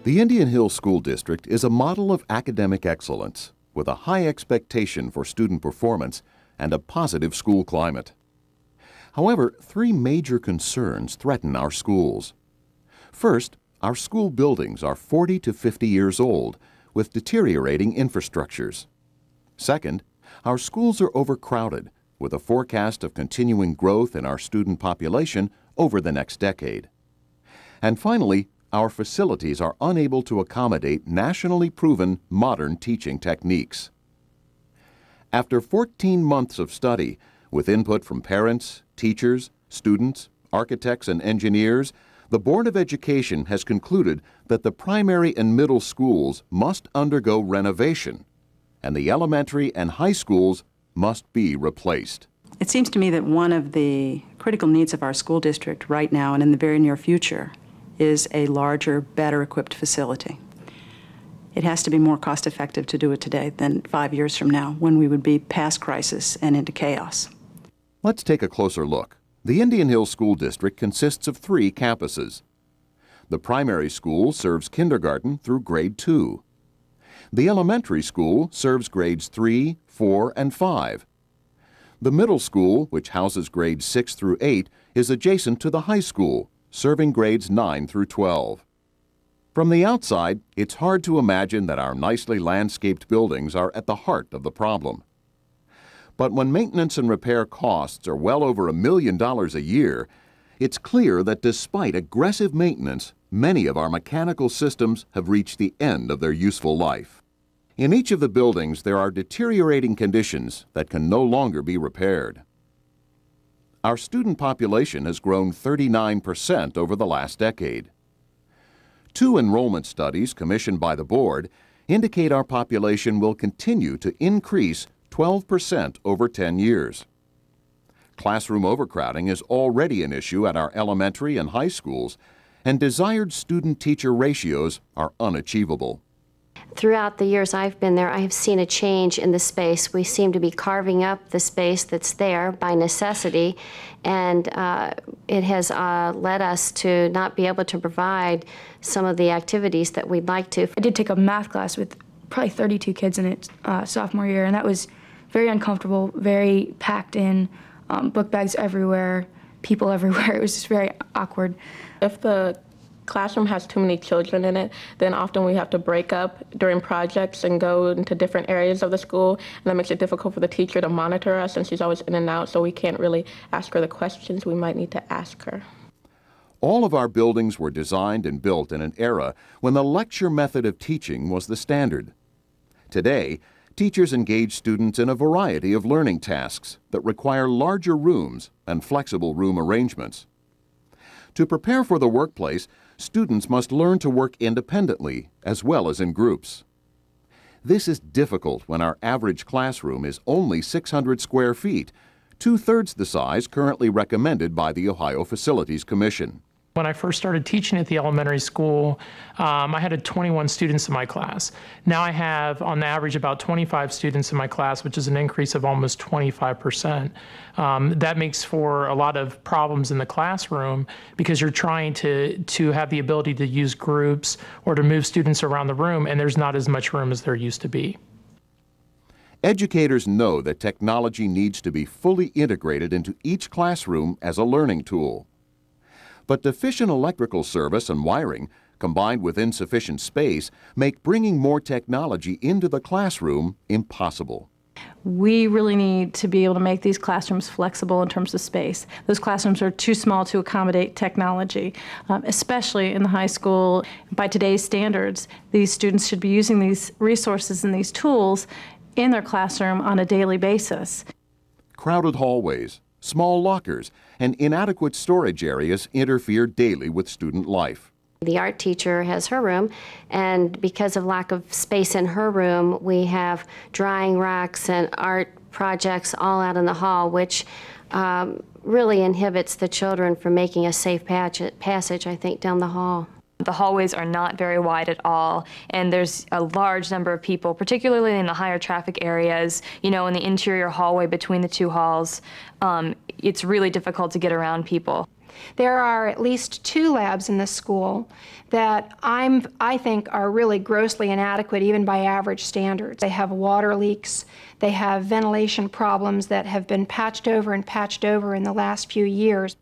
The Indian Hill School District is a model of academic excellence with a high expectation for student performance and a positive school climate. However, three major concerns threaten our schools. First, our school buildings are 40 to 50 years old with deteriorating infrastructures. Second, our schools are overcrowded with a forecast of continuing growth in our student population over the next decade. And finally, our facilities are unable to accommodate nationally proven modern teaching techniques. After 14 months of study, with input from parents, teachers, students, architects, and engineers, the Board of Education has concluded that the primary and middle schools must undergo renovation, and the elementary and high schools must be replaced. It seems to me that one of the critical needs of our school district right now and in the very near future is a larger, better equipped facility. It has to be more cost effective to do it today than 5 years from now, when we would be past crisis and into chaos. Let's take a closer look. The Indian Hill School District consists of 3 campuses. The primary school serves kindergarten through grade 2. The elementary school serves grades 3, 4, and 5. The middle school, which houses grades 6 through 8, is adjacent to the high school, serving grades 9 through 12. From the outside, it's hard to imagine that our nicely landscaped buildings are at the heart of the problem. But when maintenance and repair costs are well over $1 million a year, it's clear that despite aggressive maintenance, many of our mechanical systems have reached the end of their useful life. In each of the buildings, there are deteriorating conditions that can no longer be repaired. Our student population has grown 39% over the last decade. 2 enrollment studies commissioned by the board indicate our population will continue to increase 12% over 10 years. Classroom overcrowding is already an issue at our elementary and high schools, and desired student-teacher ratios are unachievable. Throughout the years I've been there, I have seen a change in the space. We seem to be carving up the space that's there by necessity, and it has led us to not be able to provide some of the activities that we'd like to. I did take a math class with probably 32 kids in it sophomore year, and that was very uncomfortable, very packed in, book bags everywhere, people everywhere. It was just very awkward. If the classroom has too many children in it, then often we have to break up during projects and go into different areas of the school, and that makes it difficult for the teacher to monitor us, and she's always in and out, so we can't really ask her the questions we might need to ask her. All of our buildings were designed and built in an era when the lecture method of teaching was the standard. Today, teachers engage students in a variety of learning tasks that require larger rooms and flexible room arrangements. To prepare for the workplace, students must learn to work independently as well as in groups. This is difficult when our average classroom is only 600 square feet, 2/3 the size currently recommended by the Ohio Facilities Commission. When I first started teaching at the elementary school, I had 21 students in my class. Now I have, on average, about 25 students in my class, which is an increase of almost 25%. That makes for a lot of problems in the classroom because you're trying to have the ability to use groups or to move students around the room, and there's not as much room as there used to be. Educators know that technology needs to be fully integrated into each classroom as a learning tool. But deficient electrical service and wiring, combined with insufficient space, make bringing more technology into the classroom impossible. We really need to be able to make these classrooms flexible in terms of space. Those classrooms are too small to accommodate technology, especially in the high school. By today's standards, these students should be using these resources and these tools in their classroom on a daily basis. Crowded hallways, small lockers, and inadequate storage areas interfere daily with student life. The art teacher has her room, and because of lack of space in her room, we have drying racks and art projects all out in the hall, which really inhibits the children from making a safe passage, I think, down the hall. The hallways are not very wide at all, and there's a large number of people, particularly in the higher traffic areas, in the interior hallway between the two halls. It's really difficult to get around people. There are at least 2 labs in this school that I think are really grossly inadequate even by average standards. They have water leaks, they have ventilation problems that have been patched over in the last few years.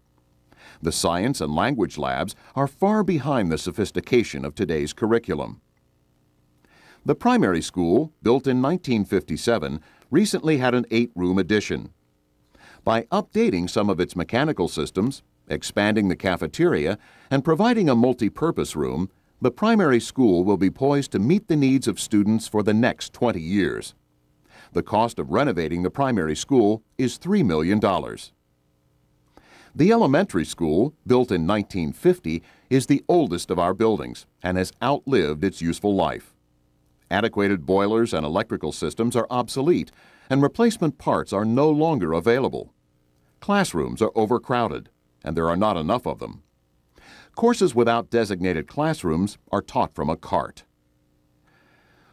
The science and language labs are far behind the sophistication of today's curriculum. The primary school, built in 1957, recently had an 8-room addition. By updating some of its mechanical systems, expanding the cafeteria, and providing a multi-purpose room, the primary school will be poised to meet the needs of students for the next 20 years. The cost of renovating the primary school is $3 million. The elementary school, built in 1950, is the oldest of our buildings and has outlived its useful life. Antiquated boilers and electrical systems are obsolete, and replacement parts are no longer available. Classrooms are overcrowded, and there are not enough of them. Courses without designated classrooms are taught from a cart.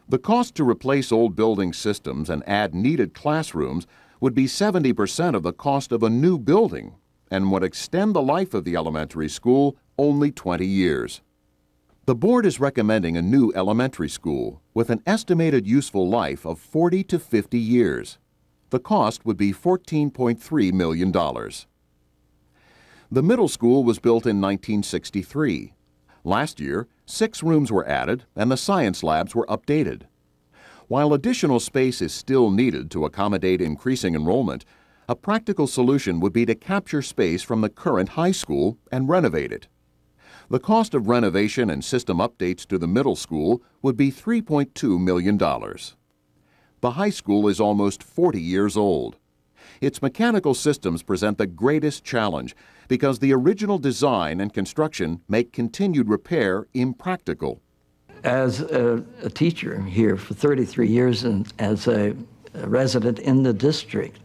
The cost to replace old building systems and add needed classrooms would be 70% of the cost of a new building and would extend the life of the elementary school only 20 years. The board is recommending a new elementary school with an estimated useful life of 40 to 50 years. The cost would be $14.3 million. The middle school was built in 1963. Last year, 6 rooms were added and the science labs were updated. While additional space is still needed to accommodate increasing enrollment, a practical solution would be to capture space from the current high school and renovate it. The cost of renovation and system updates to the middle school would be $3.2 million. The high school is almost 40 years old. Its mechanical systems present the greatest challenge because the original design and construction make continued repair impractical. As a teacher here for 33 years and as a resident in the district,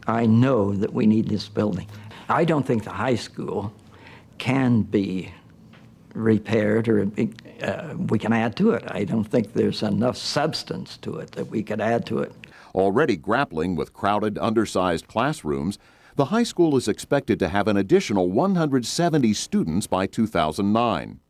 I know that we need this building. I don't think the high school can be repaired or we can add to it. I don't think there's enough substance to it that we could add to it. Already grappling with crowded, undersized classrooms, the high school is expected to have an additional 170 students by 2009.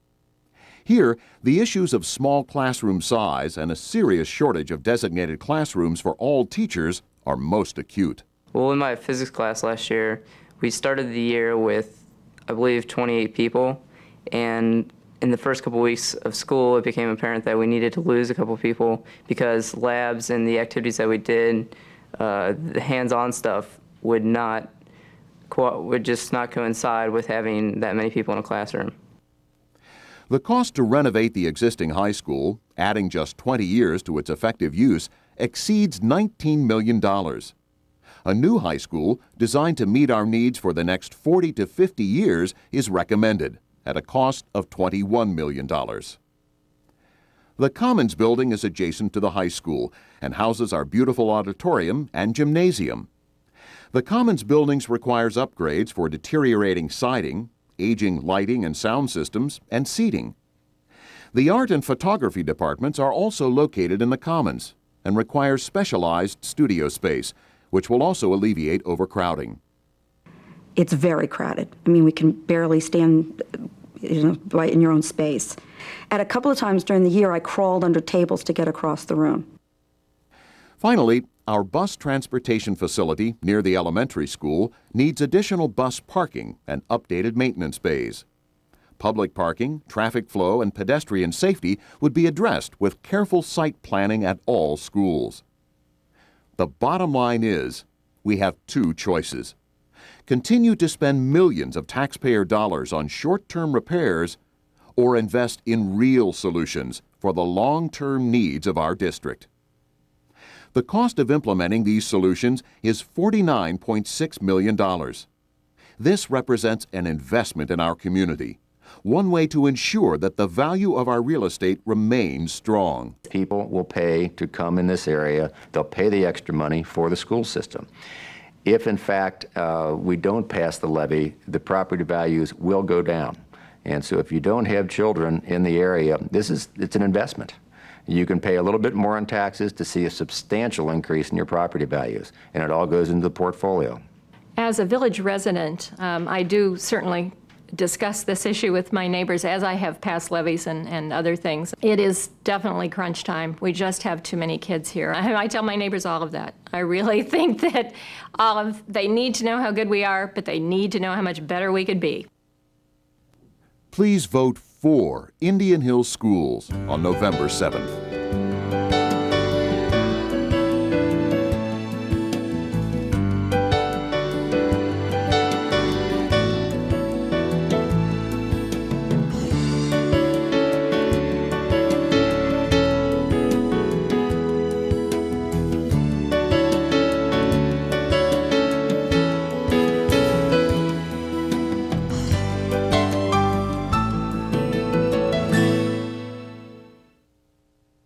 Here, the issues of small classroom size and a serious shortage of designated classrooms for all teachers are most acute. Well, in my physics class last year, we started the year with, I believe, 28 people. And in the first couple weeks of school, it became apparent that we needed to lose a couple people because labs and the activities that we did, the hands-on stuff, would just not coincide with having that many people in a classroom. The cost to renovate the existing high school, adding just 20 years to its effective use, exceeds $19 million. A new high school, designed to meet our needs for the next 40 to 50 years, is recommended at a cost of $21 million. The Commons building is adjacent to the high school and houses our beautiful auditorium and gymnasium. The Commons buildings requires upgrades for deteriorating siding, aging lighting and sound systems, and seating. The art and photography departments are also located in the Commons and require specialized studio space, which will also alleviate overcrowding. It's very crowded. I mean, we can barely stand, right in your own space. At a couple of times during the year, I crawled under tables to get across the room. Finally, our bus transportation facility near the elementary school needs additional bus parking and updated maintenance bays. Public parking, traffic flow, and pedestrian safety would be addressed with careful site planning at all schools. The bottom line is, we have 2 choices. Continue to spend millions of taxpayer dollars on short-term repairs, or invest in real solutions for the long-term needs of our district. The cost of implementing these solutions is $49.6 million. This represents an investment in our community, one way to ensure that the value of our real estate remains strong. People will pay to come in this area. They'll pay the extra money for the school system. If, in fact, we don't pass the levy, the property values will go down. And so if you don't have children in the area, it's an investment. You can pay a little bit more in taxes to see a substantial increase in your property values, and it all goes into the portfolio. As a village resident, I do certainly discussed this issue with my neighbors as I have passed levies and other things. It is definitely crunch time. We just have too many kids here. I tell my neighbors all of that. I really think that they need to know how good we are, but they need to know how much better we could be. Please vote for Indian Hill Schools on November 7th.